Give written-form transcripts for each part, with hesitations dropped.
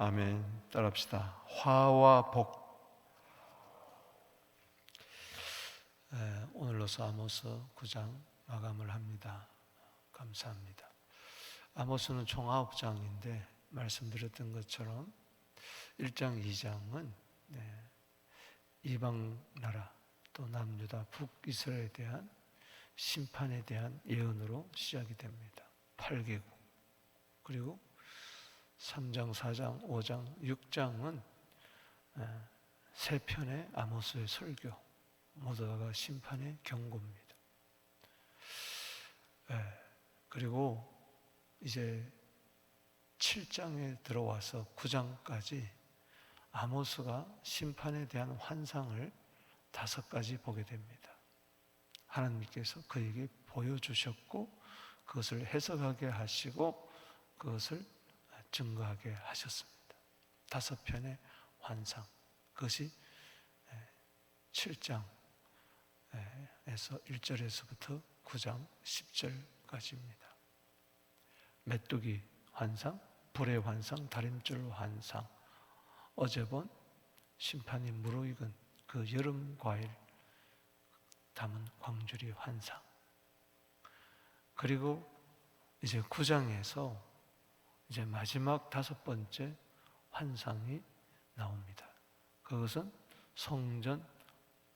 아멘. 따라합시다. 화와 복. 오늘로서 아모스 9장 마감을 합니다. 감사합니다. 아모스는 총 9장인데 말씀드렸던 것처럼 1장, 2장은 이방 나라 또 남유다, 북이스라엘에 대한 심판에 대한 예언으로 시작이 됩니다. 8개국. 그리고 3장, 4장, 5장, 6장은 세 편의 아모스의 설교, 모두 다가 심판의 경고입니다. 그리고 이제 7장에 들어와서 9장까지 아모스가 심판에 대한 환상을 5가지 보게 됩니다. 하나님께서 그에게 보여주셨고 그것을 해석하게 하시고 그것을 증거하게 하셨습니다. 5편의 환상, 그것이 7장에서 1절에서부터 9장 10절까지입니다. 메뚜기 환상, 불의 환상, 다림줄 환상, 어제 본 심판이 무르익은 그 여름 과일 담은 광주리 환상, 그리고 이제 9장에서 이제 마지막 5번째 환상이 나옵니다. 그것은 성전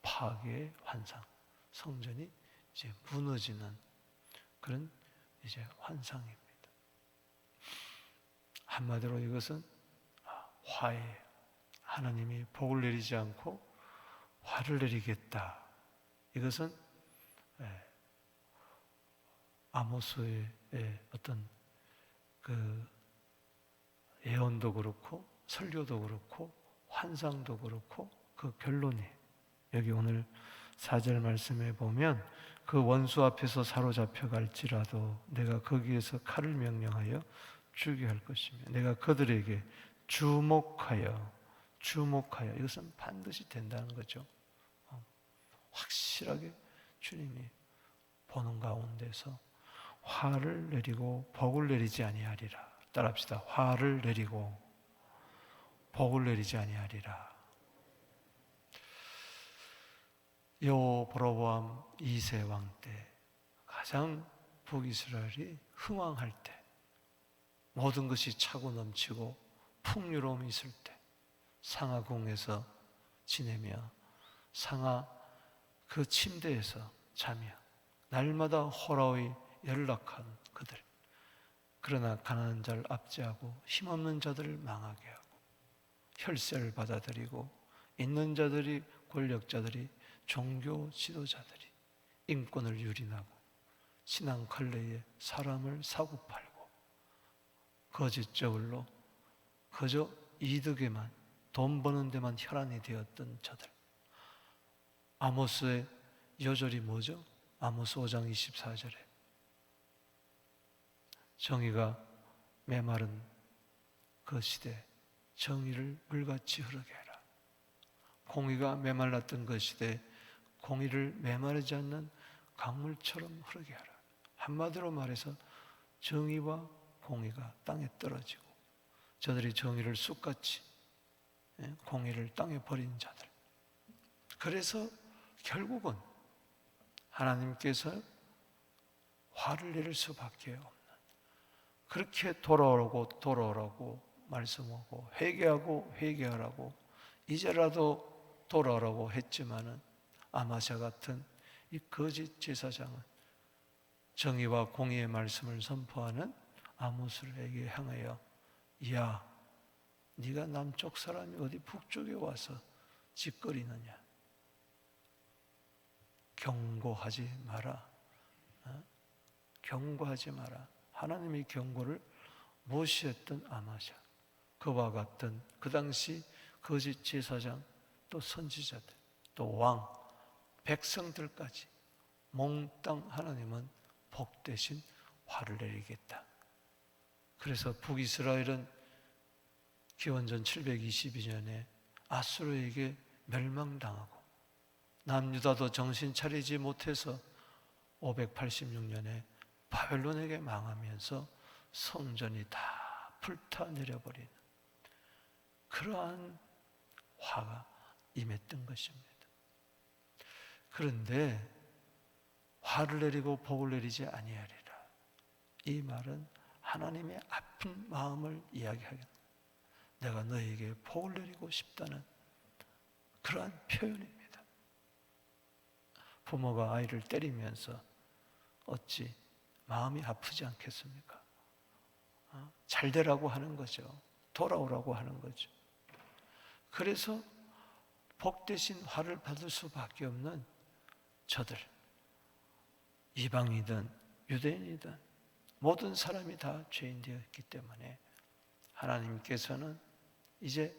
파괴의 환상, 성전이 이제 무너지는 그런 이제 환상입니다. 한마디로 이것은 화해, 하나님이 복을 내리지 않고 화를 내리겠다. 이것은 아모스의 어떤 그 예언도 그렇고 설교도 그렇고 환상도 그렇고 그 결론이 여기 오늘 4절 말씀에 보면 그 원수 앞에서 사로잡혀 갈지라도 내가 거기에서 칼을 명령하여 죽게 할 것이며 내가 그들에게 주목하여 이것은 반드시 된다는 거죠. 확실하게 주님이 보는 가운데서 화를 내리고 복을 내리지 아니하리라. 따라합시다. 화를 내리고 복을 내리지 아니하리라. 여로보암 2세 왕 때 가장 북이스라엘이 흥왕할 때, 모든 것이 차고 넘치고 풍요로움이 있을 때 상하궁에서 지내며 상하 그 침대에서 자며 날마다 호라의 연락한 그들, 그러나 가난한 자를 압제하고 힘없는 자들을 망하게 하고 혈세를 받아들이고 있는 자들이, 권력자들이, 종교 지도자들이 인권을 유린하고 신앙 칼레에 사람을 사고팔고 거짓저울로 그저 이득에만, 돈 버는 데만 혈안이 되었던 자들. 아모스의 여절이 뭐죠? 아모스 5장 24절에 정의가 메마른 그 시대 정의를 물같이 흐르게 해라. 공의가 메말랐던 그 시대 공의를 메마르지 않는 강물처럼 흐르게 하라. 한마디로 말해서 정의와 공의가 땅에 떨어지고 저들이 정의를 쑥같이, 공의를 땅에 버린 자들. 그래서 결국은 하나님께서 화를 내릴 수밖에 없는, 그렇게 돌아오라고 말씀하고 회개하라고 이제라도 돌아오라고 했지만은 아마샤 같은 이 거짓 제사장은 정의와 공의의 말씀을 선포하는 아모스에게 향하여 야, 네가 남쪽 사람이 어디 북쪽에 와서 짓거리느냐, 경고하지 마라. 경고하지 마라. 하나님의 경고를 무시했던 아마샤, 그와 같은 그 당시 거짓 제사장, 또 선지자들, 또 왕, 백성들까지 몽땅 하나님은 복 대신 화를 내리겠다. 그래서 북이스라엘은 기원전 722년에 아수르에게 멸망당하고 남유다도 정신 차리지 못해서 586년에 바벨론에게 망하면서 성전이 다 불타내려버리는 그러한 화가 임했던 것입니다. 그런데 화를 내리고 복을 내리지 아니하리라. 이 말은 하나님의 아픈 마음을 이야기하겠다. 내가 너에게 복을 내리고 싶다는 그러한 표현입니다. 부모가 아이를 때리면서 어찌 마음이 아프지 않겠습니까? 잘 되라고 하는 거죠. 돌아오라고 하는 거죠. 그래서 복 대신 화를 받을 수밖에 없는 저들, 이방이든 유대인이든 모든 사람이 다 죄인 되었기 때문에 하나님께서는 이제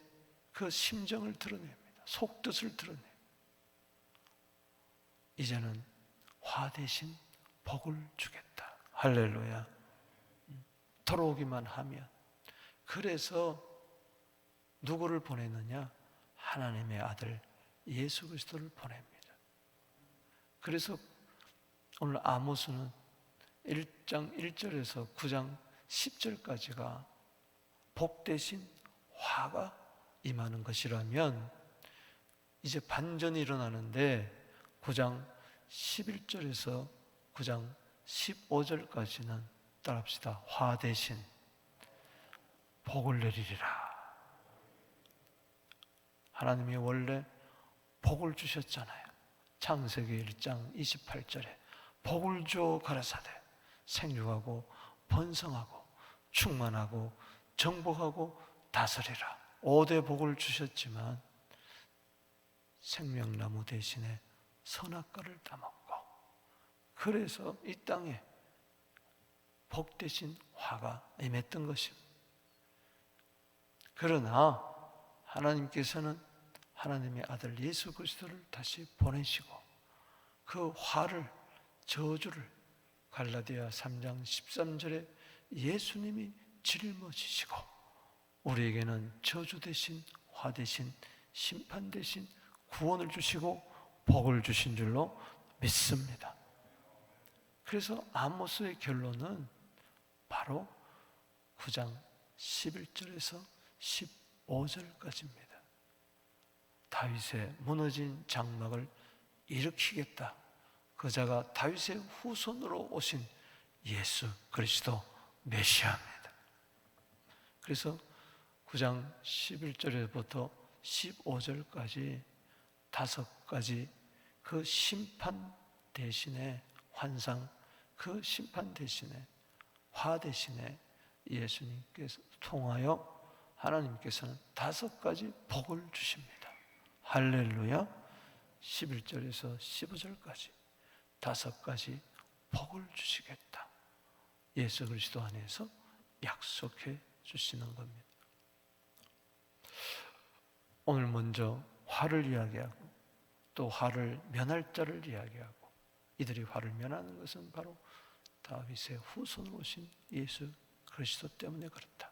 그 심정을 드러냅니다. 속뜻을 드러냅니다. 이제는 화 대신 복을 주겠다. 할렐루야. 돌아오기만 하면. 그래서 누구를 보내느냐? 하나님의 아들 예수 그리스도를 보냅니다. 그래서 오늘 아모스는 1장 1절에서 9장 10절까지가 복 대신 화가 임하는 것이라면 이제 반전이 일어나는데 9장 11절에서 9장 15절까지는 따라합시다. 화 대신 복을 내리리라. 하나님이 원래 복을 주셨잖아요. 창세기 1장 28절에 복을 줘 가라사대 생육하고 번성하고 충만하고 정복하고 다스리라. 5대 복을 주셨지만 생명나무 대신에 선악과를 따먹고 그래서 이 땅에 복 대신 화가 임했던 것입니다. 그러나 하나님께서는 하나님의 아들 예수 그리스도를 다시 보내시고 그 화를 저주를 갈라디아 3장 13절에 예수님이 짊어지시고 우리에게는 저주 대신 화 대신 심판 대신 구원을 주시고 복을 주신 줄로 믿습니다. 그래서 아모스의 결론은 바로 9장 11절에서 15절까지입니다. 다윗의 무너진 장막을 일으키겠다. 그자가 다윗의 후손으로 오신 예수 그리스도 메시아입니다. 그래서 9장 11절부터 15절까지 5가지 그 심판 대신에 환상, 그 심판 대신에 화 대신에 예수님께서 통하여 하나님께서는 5가지 복을 주십니다. 할렐루야. 11절에서 15절까지 5가지 복을 주시겠다. 예수 그리스도 안에서 약속해 주시는 겁니다. 오늘 먼저 화를 이야기하고 또 화를 면할 자를 이야기하고 이들이 화를 면하는 것은 바로 다윗의 후손으로 오신 예수 그리스도 때문에 그렇다.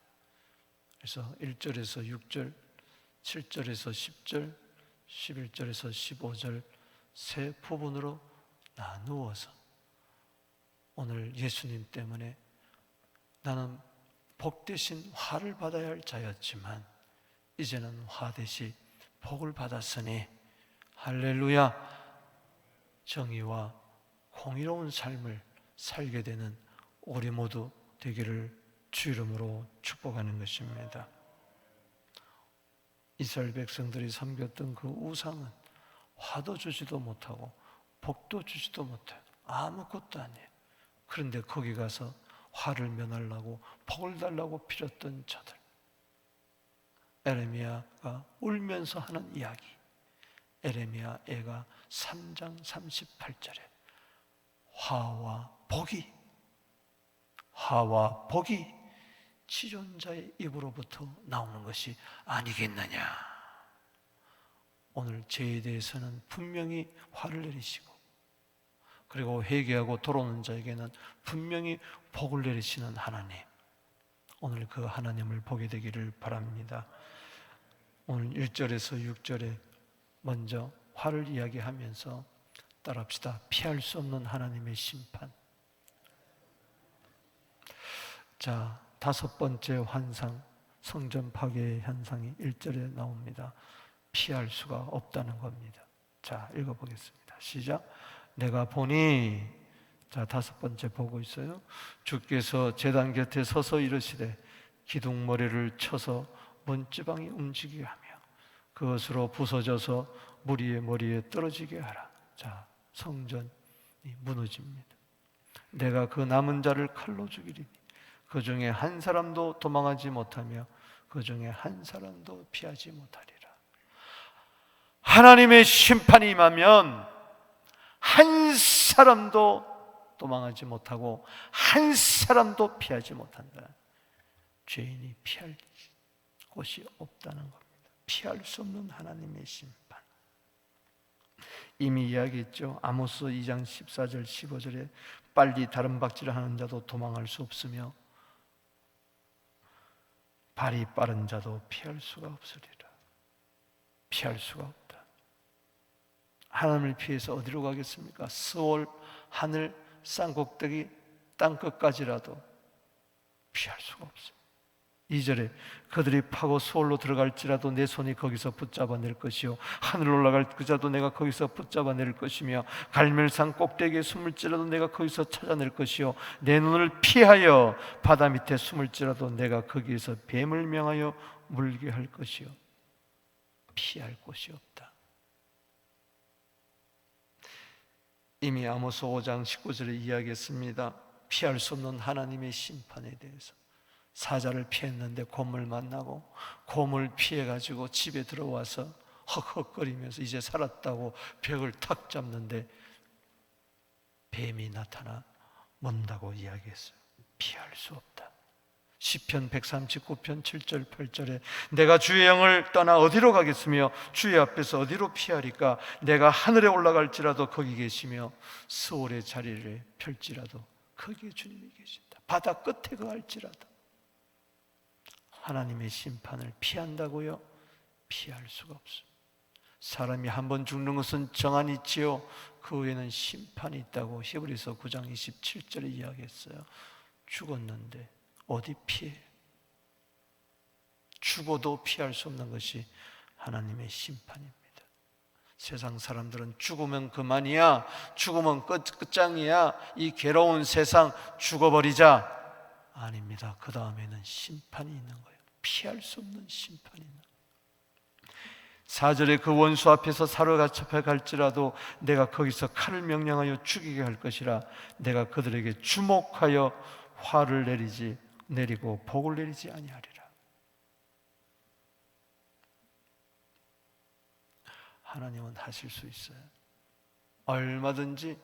그래서 1절에서 6절, 7절에서 10절, 11절에서 15절 세 부분으로 나누어서 오늘 예수님 때문에 나는 복 대신 화를 받아야 할 자였지만 이제는 화 대신 복을 받았으니 할렐루야. 정의와 공의로운 삶을 살게 되는 우리 모두 되기를 주 이름으로 축복하는 것입니다. 이스라엘 백성들이 섬겼던 그 우상은 화도 주지도 못하고 복도 주지도 못해요. 아무것도 아니에요. 그런데 거기 가서 화를 면하려고 복을 달라고 빌었던 자들, 에레미야가 울면서 하는 이야기, 에레미야 애가 3장 38절에 화와 복이 치존자의 입으로부터 나오는 것이 아니겠느냐. 오늘 죄에 대해서는 분명히 화를 내리시고 그리고 회개하고 돌아오는 자에게는 분명히 복을 내리시는 하나님, 오늘 그 하나님을 보게 되기를 바랍니다. 오늘 1절에서 6절에 먼저 화를 이야기하면서 따라합시다. 피할 수 없는 하나님의 심판. 자, 5번째 환상, 성전 파괴의 현상이 1절에 나옵니다. 피할 수가 없다는 겁니다. 자, 읽어보겠습니다. 시작. 내가 보니, 자, 5번째 보고 있어요. 주께서 제단 곁에 서서 이르시되 기둥머리를 쳐서 문지방이 움직이게 하며 그것으로 부서져서 무리의 머리에 떨어지게 하라. 자, 성전이 무너집니다. 내가 그 남은 자를 칼로 죽이리니 그 중에 한 사람도 도망하지 못하며 그 중에 한 사람도 피하지 못하리라. 하나님의 심판이 임하면 한 사람도 도망하지 못하고 한 사람도 피하지 못한다. 죄인이 피할 곳이 없다는 겁니다. 피할 수 없는 하나님의 심판. 이미 이야기했죠. 아모스 2장 14절 15절에 빨리 다른 박질을 하는 자도 도망할 수 없으며 발이 빠른 자도 피할 수가 없으리라. 피할 수가 없다. 하나님을 피해서 어디로 가겠습니까? 스올, 하늘, 산꼭대기, 땅끝까지라도 피할 수가 없습니다. 2절에 그들이 파고 스올로 들어갈지라도 내 손이 거기서 붙잡아낼 것이요 하늘로 올라갈 그자도 내가 거기서 붙잡아낼 것이며 갈멜산 꼭대기에 숨을지라도 내가 거기서 찾아낼 것이요 내 눈을 피하여 바다 밑에 숨을지라도 내가 거기에서 뱀을 명하여 물게 할 것이요 피할 곳이 없다. 이미 아모스 5장 19절에 이야기했습니다. 피할 수 없는 하나님의 심판에 대해서. 사자를 피했는데 곰을 만나고 곰을 피해가지고 집에 들어와서 헉헉거리면서 이제 살았다고 벽을 탁 잡는데 뱀이 나타나 문다고 이야기했어요. 피할 수 없다. 시편 139편 7절 8절에 내가 주의 영을 떠나 어디로 가겠으며 주의 앞에서 어디로 피하리까? 내가 하늘에 올라갈지라도 거기 계시며 스올의 자리를 펼지라도 거기에 주님이 계신다. 바다 끝에 갈지라도 하나님의 심판을 피한다고요? 피할 수가 없습니다. 사람이 한 번 죽는 것은 정한이 있지요. 그 후에는 심판이 있다고 히브리서 9장 27절에 이야기했어요. 죽었는데 어디 피해? 죽어도 피할 수 없는 것이 하나님의 심판입니다. 세상 사람들은 죽으면 그만이야, 죽으면 끝장이야, 이 괴로운 세상 죽어버리자. 아닙니다. 그 다음에는 심판이 있는 거예요. 피할 수 없는 심판이 있는 거예요. 4절에 그 원수 앞에서 사로가 잡혀갈지라도 내가 거기서 칼을 명령하여 죽이게 할 것이라. 내가 그들에게 주목하여 화를 내리고 복을 내리지 아니하리라. 하나님은 하실 수 있어요. 얼마든지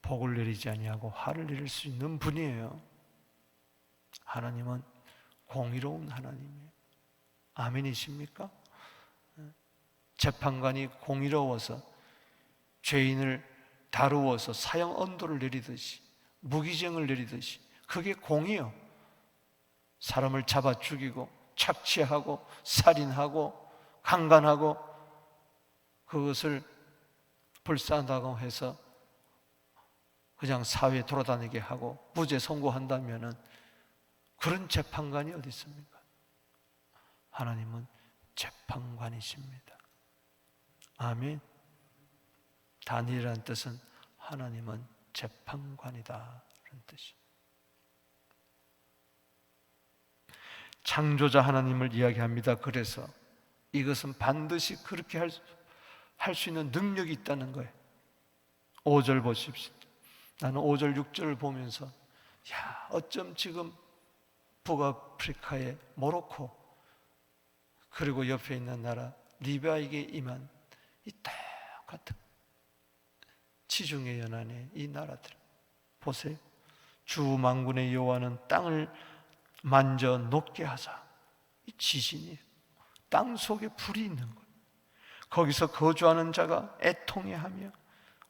복을 내리지 아니하고 화를 내릴 수 있는 분이에요. 하나님은 공의로운 하나님이에요. 아멘이십니까? 재판관이 공의로워서 죄인을 다루어서 사형 언도를 내리듯이 무기징을 내리듯이 그게 공이요. 사람을 잡아 죽이고 착취하고 살인하고 강간하고 그것을 불쌍하다고 해서 그냥 사회에 돌아다니게 하고 무죄 선고한다면은 그런 재판관이 어디 있습니까? 하나님은 재판관이십니다. 아멘. 다니엘이라는 뜻은 하나님은 재판관이다 라는 뜻이에요. 창조자 하나님을 이야기합니다. 그래서 이것은 반드시 그렇게 할 수 있는 능력이 있다는 거예요. 5절 보십시오. 나는 5절 6절을 보면서 야, 어쩜 지금 북아프리카의 모로코 그리고 옆에 있는 나라 리비아에게 임한 이 똑같은 지중해 연안의 이 나라들 보세요. 주 만군의 여호와는 땅을 만져 녹게 하사. 이 지진이에요. 땅 속에 불이 있는 거예요. 거기서 거주하는 자가 애통해하며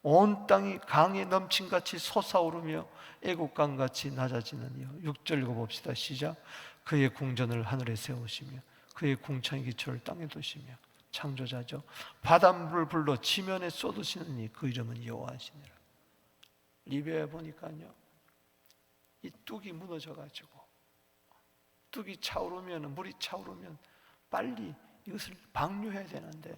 온 땅이 강에 넘친같이 솟아오르며 애국강같이 낮아지는 이유. 6절 읽어봅시다. 시작. 그의 궁전을 하늘에 세우시며 그의 궁창의 기초를 땅에 두시며. 창조자죠. 바닷물을 불러 지면에 쏟으시는 이 그 이름은 여호와시니라. 리비아에 보니까요 이 뚝이 무너져가지고 뚝뚝이 차오르면, 물이 차오르면 빨리 이것을 방류해야 되는데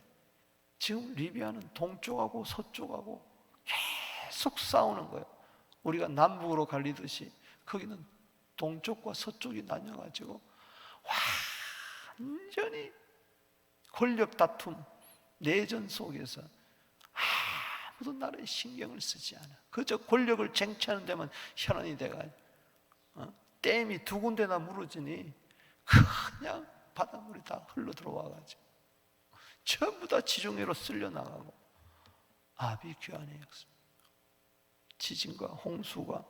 지금 리비아는 동쪽하고 서쪽하고 계속 싸우는 거예요. 우리가 남북으로 갈리듯이 거기는 동쪽과 서쪽이 나뉘어가지고 완전히 권력 다툼, 내전 속에서 아무도 나라에 신경을 쓰지 않아. 그저 권력을 쟁취하는 데만 현안이 돼가 댐이 두 군데나 무너지니 그냥 바닷물이 다 흘러 들어와가지고 전부 다 지중해로 쓸려 나가고 아비규환의 역사, 지진과 홍수가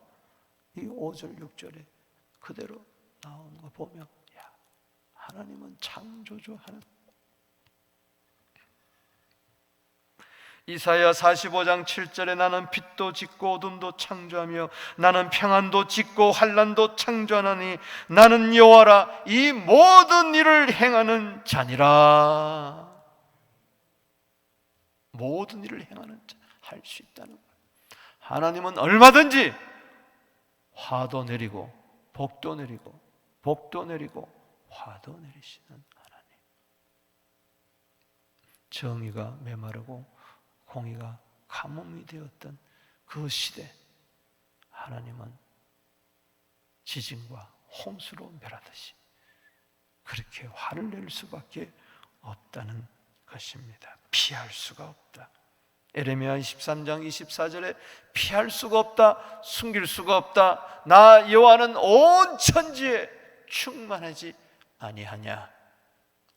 이 5절 6절에 그대로 나오는 거 보면 야, 하나님은 창조주 하는. 이사야 45장 7절에 나는 빛도 짓고 어둠도 창조하며 나는 평안도 짓고 환난도 창조하나니 나는 여호와라 이 모든 일을 행하는 자니라. 모든 일을 행하는 자, 할 수 있다는 거예요. 하나님은 얼마든지 화도 내리고 복도 내리고 복도 내리고 화도 내리시는 하나님. 정의가 메마르고 공의가 가뭄이 되었던 그 시대, 하나님은 지진과 홍수로 멸하듯이 그렇게 화를 낼 수밖에 없다는 것입니다. 피할 수가 없다. 에레미야 23장 24절에 피할 수가 없다, 숨길 수가 없다. 나 여호와는 온 천지에 충만하지 아니하냐.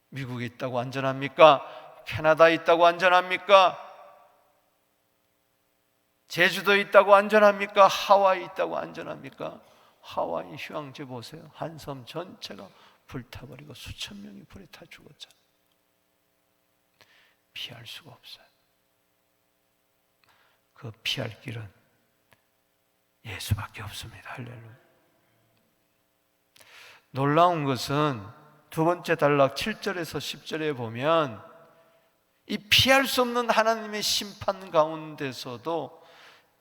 미국에 있다고 안전합니까? 캐나다에 있다고 안전합니까? 제주도에 있다고 안전합니까? 하와이에 있다고 안전합니까? 하와이 휴양지 보세요. 한 섬 전체가 불타버리고 수천 명이 불에 타 죽었잖아요. 피할 수가 없어요. 그 피할 길은 예수밖에 없습니다. 할렐루야. 놀라운 것은 두 번째 단락 7절에서 10절에 보면 이 피할 수 없는 하나님의 심판 가운데서도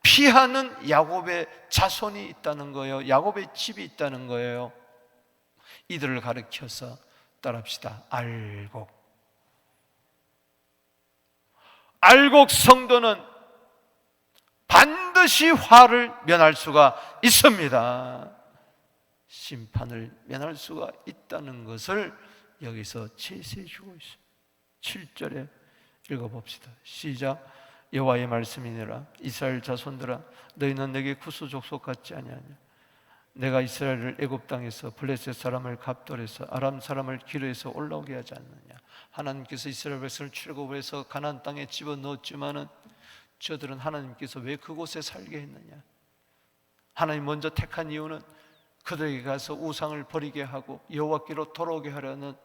피하는 야곱의 자손이 있다는 거예요. 야곱의 집이 있다는 거예요. 이들을 가리켜서 따라합시다. 알곡 성도는 반드시 화를 면할 수가 있습니다. 심판을 면할 수가 있다는 것을 여기서 제시해 주고 있습니다. 7절에 읽어봅시다. 시작. 여호와의 말씀이니라. 이스라엘 자손들아, 너희는 내게 구수 족속 같지 아니하냐. 내가 이스라엘을 애굽 땅에서 블레셋 사람을 갑돌에서 아람 사람을 기르에서 올라오게 하지 않느냐. 하나님께서 이스라엘 백성을 출애굽해서 가나안 땅에 집어넣었지만은 저들은 하나님께서 왜 그곳에 살게 했느냐. 하나님 먼저 택한 이유는 그들에게 가서 우상을 버리게 하고 여호와께로 돌아오게 하려는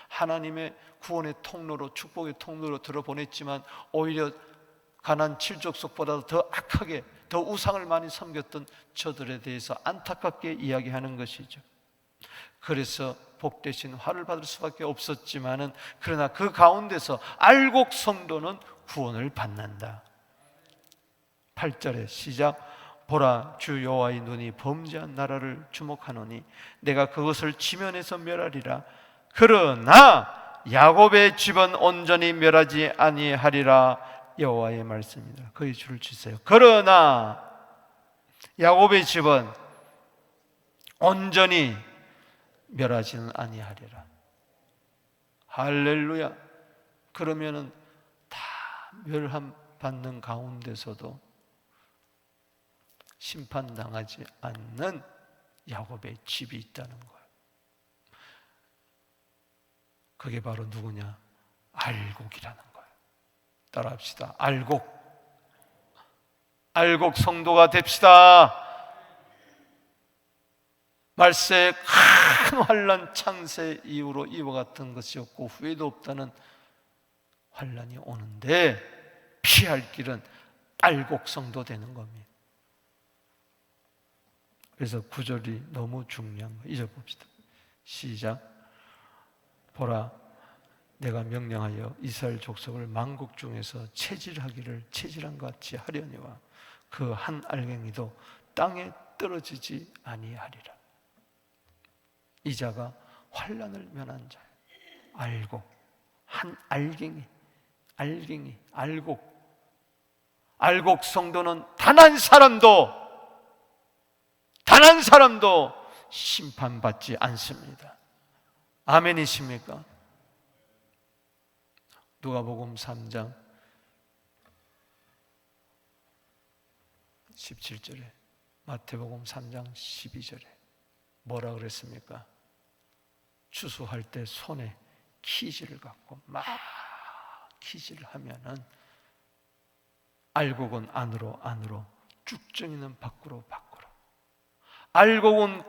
하나님의 구원의 통로로, 축복의 통로로 들어보냈지만 오히려 가나안 7족속보다 더 악하게, 더 우상을 많이 섬겼던 저들에 대해서 안타깝게 이야기하는 것이죠. 그래서 복 대신 화를 받을 수밖에 없었지만은, 그러나 그 가운데서 알곡 성도는 구원을 받는다. 8절에 시작. 보라, 주 여호와의 눈이 범죄한 나라를 주목하노니 내가 그것을 지면에서 멸하리라. 그러나 야곱의 집은 온전히 멸하지 아니하리라. 여호와의 말씀입니다. 거기 줄을 치세요. 그러나 야곱의 집은 온전히 멸하지는 아니하리라. 할렐루야. 그러면은 다 멸함 받는 가운데서도 심판당하지 않는 야곱의 집이 있다는 거예요. 그게 바로 누구냐? 알곡이라는 거예요. 따라합시다. 알곡 성도가 됩시다. 말세의 큰 환난 창세 이후로 이와 같은 것이 없고 후회도 없다는 환난이 오는데 피할 길은 알곡 성도 되는 겁니다. 그래서 구절이 너무 중요한 거 잊어봅시다. 시작. 보라, 내가 명령하여 이스라엘 족속을 만국 중에서 체질하기를 체질한 것 같이 하려니와 그 한 알갱이도 땅에 떨어지지 아니하리라. 이자가 환난을 면한 자. 알곡, 한 알갱이, 알곡 성도는 단 한 사람도 심판받지 않습니다. 아멘이십니까? 누가복음 3장 17절에, 마태복음 3장 12절에 뭐라 그랬습니까? 추수할 때 손에 키지를 갖고 막 키지를 하면은 알곡은 안으로, 쭉정이는 밖으로. 알곡은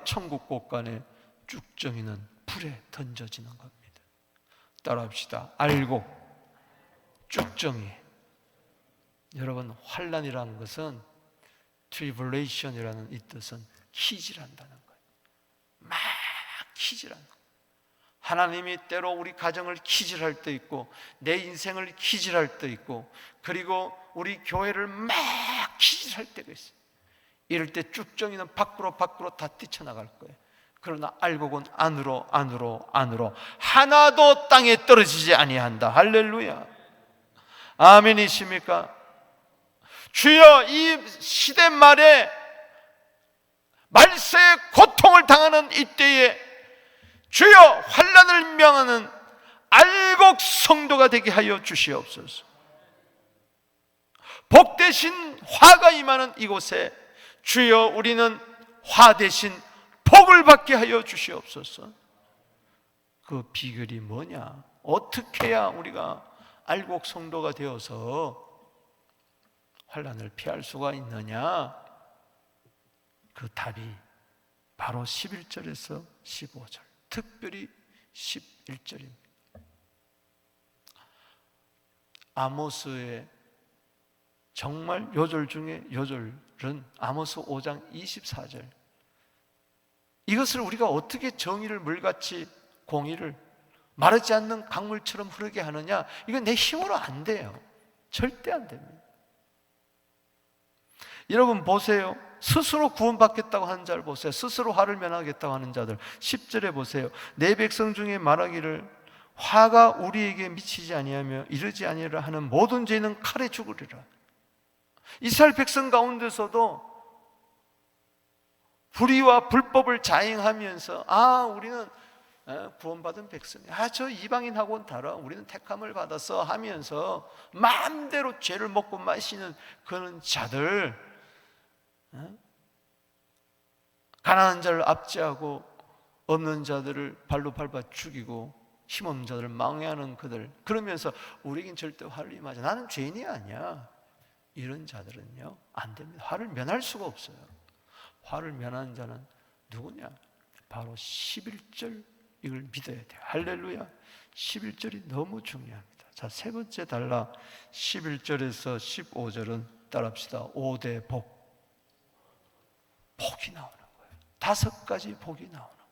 천국 곳간에, 쭉정이는 불에 던져지는 겁니다. 따라합시다. 알곡, 쭉정이. 여러분, 환난이라는 것은 tribulation이라는 이 뜻은 키질한다는 거예요. 막 키질한다. 하나님이 때로 우리 가정을 키질할 때 있고, 내 인생을 키질할 때 있고, 그리고 우리 교회를 막 키질할 때가 있어요. 이럴 때 쭉정이는 밖으로 다 뛰쳐나갈 거예요. 그러나 알곡은 안으로 하나도 땅에 떨어지지 아니한다. 할렐루야. 아멘이십니까? 주여, 이 시대 말에 말세의 고통을 당하는 이때에 주여, 환난을 명하는 알곡 성도가 되게 하여 주시옵소서. 복 대신 화가 임하는 이곳에 주여, 우리는 화 대신 복을 받게 하여 주시옵소서. 그 비결이 뭐냐? 어떻게 해야 우리가 알곡 성도가 되어서 환난을 피할 수가 있느냐? 그 답이 바로 11절에서 15절, 특별히 11절입니다. 아모스의 정말 요절 중에 요절은 아모스 5장 24절. 이것을 우리가 어떻게 정의를 물같이, 공의를 마르지 않는 강물처럼 흐르게 하느냐? 이건 내 힘으로 안 돼요. 절대 안 됩니다. 여러분 보세요. 스스로 구원받겠다고 하는 자를 보세요. 스스로 화를 면하겠다고 하는 자들 10절에 보세요. 내 백성 중에 말하기를 화가 우리에게 미치지 아니하며 이르지 아니하라 하는 모든 죄는 칼에 죽으리라. 이스라엘 백성 가운데서도 불의와 불법을 자행하면서 우리는 구원받은 백성이야. 저 이방인하고는 달라. 우리는 택함을 받아서 하면서 마음대로 죄를 먹고 마시는 그런 자들, 가난한 자를 압제하고 없는 자들을 발로 밟아 죽이고 힘없는 자들을 망해하는 그들, 그러면서 우리에겐 절대 화를 임하지, 나는 죄인이 아니야, 이런 자들은요 안 됩니다. 화를 면할 수가 없어요. 화를 면하는 자는 누구냐? 바로 11절, 이걸 믿어야 돼요. 할렐루야. 11절이 너무 중요합니다. 자, 세 번째 달라 11절에서 15절은 따라합시다. 5대 복. 복이 나오는 거예요. 5가지 복이 나오는 거예요.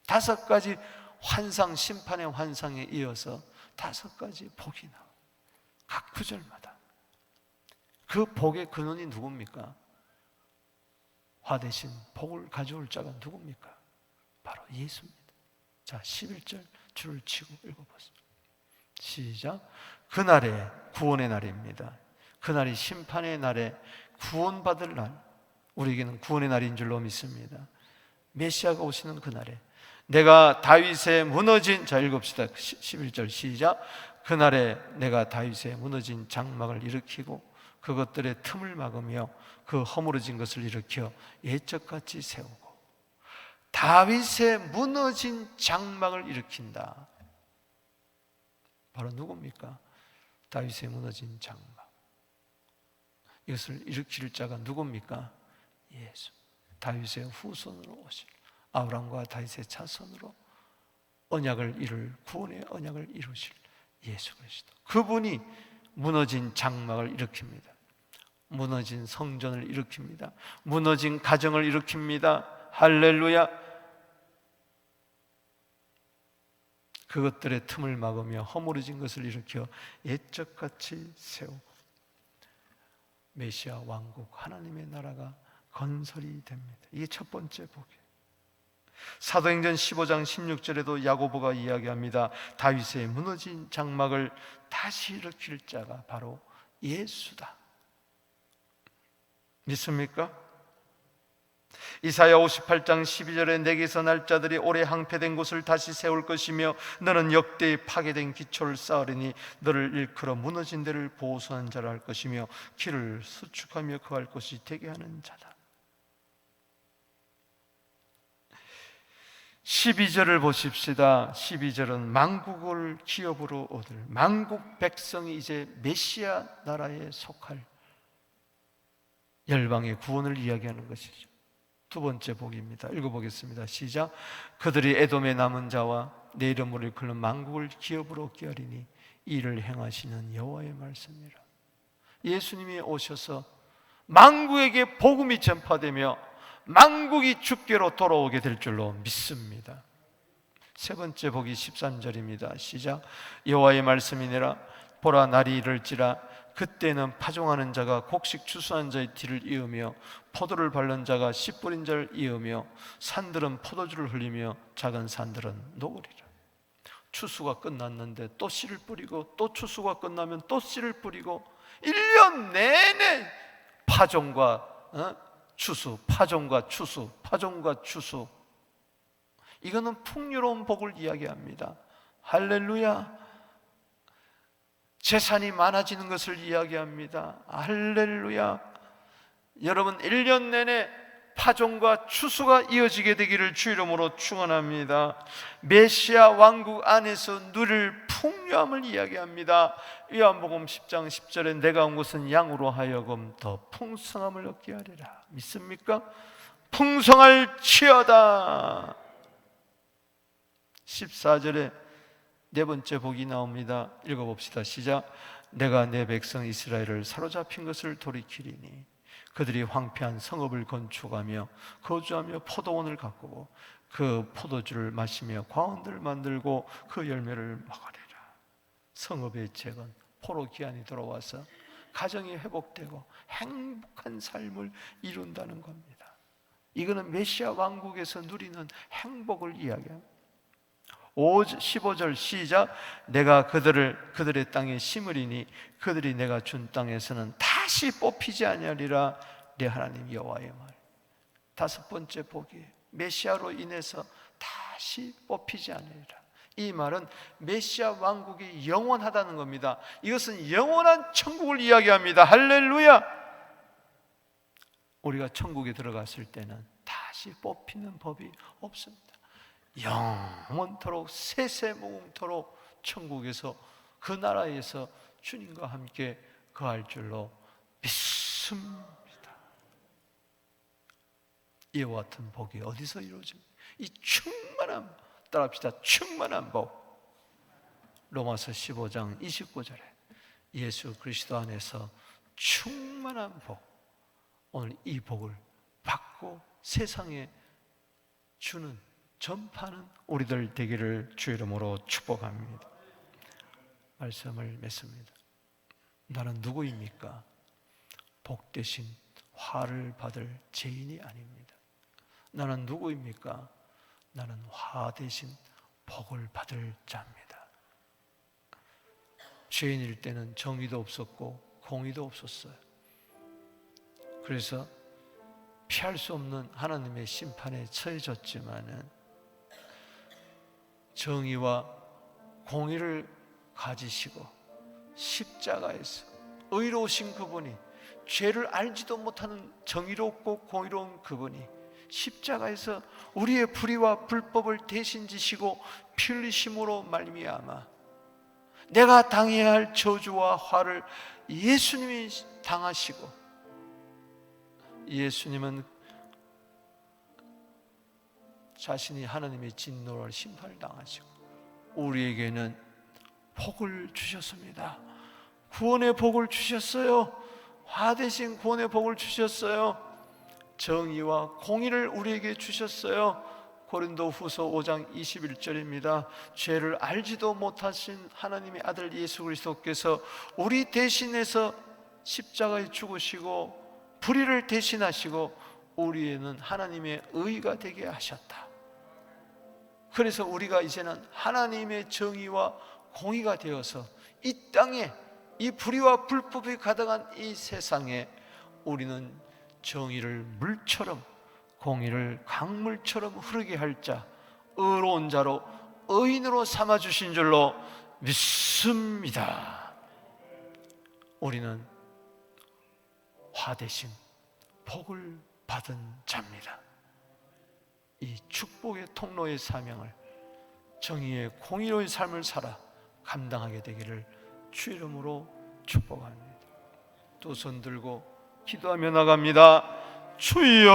5가지 환상, 심판의 환상에 이어서 5가지 복이 나와요. 각 구절마다. 그 복의 근원이 누굽니까? 화 대신 복을 가져올 자가 누굽니까? 바로 예수입니다. 자, 11절 줄을 치고 읽어보세요. 시작. 그날에 구원의 날입니다. 그날이 심판의 날에 구원받을 날, 우리에게는 구원의 날인 줄로 믿습니다. 메시아가 오시는 그날에 내가 다윗의 무너진, 자 읽읍시다. 11절 시작. 그날에 내가 다윗의 무너진 장막을 일으키고 그것들의 틈을 막으며 그 허물어진 것을 일으켜 옛적같이 세우고. 다윗의 무너진 장막을 일으킨다. 바로 누굽니까? 다윗의 무너진 장막. 이것을 일으킬 자가 누굽니까? 예수. 다윗의 후손으로 오실, 아브라함과 다윗의 자손으로 언약을 이룰, 구원의 언약을 이루실 예수 그리스도. 그분이 무너진 장막을 일으킵니다. 무너진 성전을 일으킵니다. 무너진 가정을 일으킵니다. 할렐루야. 그것들의 틈을 막으며 허물어진 것을 일으켜 옛적같이 세우고 메시아 왕국, 하나님의 나라가 건설이 됩니다. 이게 첫 번째 복이에요. 사도행전 15장 16절에도 야고보가 이야기합니다. 다윗의 무너진 장막을 다시 일으킬 자가 바로 예수다. 믿습니까? 이사야 58장 12절에 내게서 날 자들이 오래 항폐된 곳을 다시 세울 것이며 너는 역대의 파괴된 기초를 쌓으리니 너를 일컬어 무너진 데를 보수하는 자라 할 것이며 길을 수축하며 거할 곳이 되게 하는 자다. 12절을 보십시다. 12절은 만국을 기업으로 얻을, 만국 백성이 이제 메시아 나라에 속할 열방의 구원을 이야기하는 것이죠. 두 번째 복입니다. 읽어보겠습니다. 시작. 그들이 에돔의 남은 자와 내 이름으로 일컫는 만국을 기업으로 얻게 하리니 이를 행하시는 여호와의 말씀이라. 예수님이 오셔서 만국에게 복음이 전파되며 만국이 주께로 돌아오게 될 줄로 믿습니다. 세 번째 복이 13절입니다. 시작. 여호와의 말씀이니라. 보라, 날이 이를지라. 그때는 파종하는 자가 곡식 추수한 자의 뒤를 이으며 포도를 밟는 자가 씨 뿌린 자를 이으며 산들은 포도주를 흘리며 작은 산들은 녹으리라. 추수가 끝났는데 또 씨를 뿌리고, 또 추수가 끝나면 또 씨를 뿌리고, 1년 내내 파종과 추수, 파종과 추수, 파종과 추수. 이거는 풍요로운 복을 이야기합니다. 할렐루야. 재산이 많아지는 것을 이야기합니다. 할렐루야. 여러분, 1년 내내 파종과 추수가 이어지게 되기를 주 이름으로 축원합니다. 메시아 왕국 안에서 누릴 풍요함을 이야기합니다. 요한복음 10장 10절에 내가 온 것은 양으로 하여금 더 풍성함을 얻게 하리라. 믿습니까? 풍성할지어다. 14절에 네 번째 복이 나옵니다. 읽어봅시다. 시작. 내가 내 백성 이스라엘을 사로잡힌 것을 돌이키리니 그들이 황폐한 성읍을 건축하며 거주하며 포도원을 가꾸고 그 포도주를 마시며 과원들을 만들고 그 열매를 먹으리라. 성읍의 재건, 포로 기한이 돌아와서 가정이 회복되고 행복한 삶을 이룬다는 겁니다. 이거는 메시아 왕국에서 누리는 행복을 이야기합니다. 15절 시작. 내가 그들의 땅에 심으리니 그들이 내가 준 땅에서는 다시 뽑히지 아니하리라. 내 하나님 여호와의 말. 다섯 번째 복이 메시아로 인해서 다시 뽑히지 않으리라. 이 말은 메시아 왕국이 영원하다는 겁니다. 이것은 영원한 천국을 이야기합니다. 할렐루야. 우리가 천국에 들어갔을 때는 다시 뽑히는 법이 없습니다. 영원토록 세세무궁토록 천국에서, 그 나라에서 주님과 함께 거할 줄로 믿습니다. 이와 같은 복이 어디서 이루어집니까? 이 충만한, 따라합시다. 충만한 복. 로마서 15장 29절에 예수 그리스도 안에서 충만한 복. 오늘 이 복을 받고 세상에 주는, 전파하는 우리들 되기를 주 이름으로 축복합니다. 말씀을 맺습니다. 나는 누구입니까? 복 대신 화를 받을 죄인이 아닙니다. 나는 누구입니까? 나는 화 대신 복을 받을 자입니다. 죄인일 때는 정의도 없었고 공의도 없었어요. 그래서 피할 수 없는 하나님의 심판에 처해졌지만은 정의와 공의를 가지시고 십자가에서 의로우신 그분이, 죄를 알지도 못하는 정의롭고 공의로운 그분이 십자가에서 우리의 불의와 불법을 대신 지시고 피 흘리심으로 말미암아 내가 당해야 할 저주와 화를 예수님이 당하시고, 예수님은 자신이 하나님의 진노를 심판을 당하시고 우리에게는 복을 주셨습니다. 구원의 복을 주셨어요. 화 대신 구원의 복을 주셨어요. 정의와 공의를 우리에게 주셨어요. 고린도후서 5장 21절입니다. 죄를 알지도 못하신 하나님의 아들 예수 그리스도께서 우리 대신해서 십자가에 죽으시고 불의를 대신하시고 우리에는 하나님의 의가 되게 하셨다. 그래서 우리가 이제는 하나님의 정의와 공의가 되어서 이 땅에, 이 불의와 불법이 가득한 이 세상에 우리는 정의를 물처럼, 공의를 강물처럼 흐르게 할 자, 의로운 자로, 의인으로 삼아주신 줄로 믿습니다. 우리는 화 대신 복을 받은 자입니다. 이 축복의 통로의 사명을, 정의의 공의로의 삶을 살아 감당하게 되기를 주 이름으로 축복합니다. 두 손 들고 기도하며 나갑니다. 주여.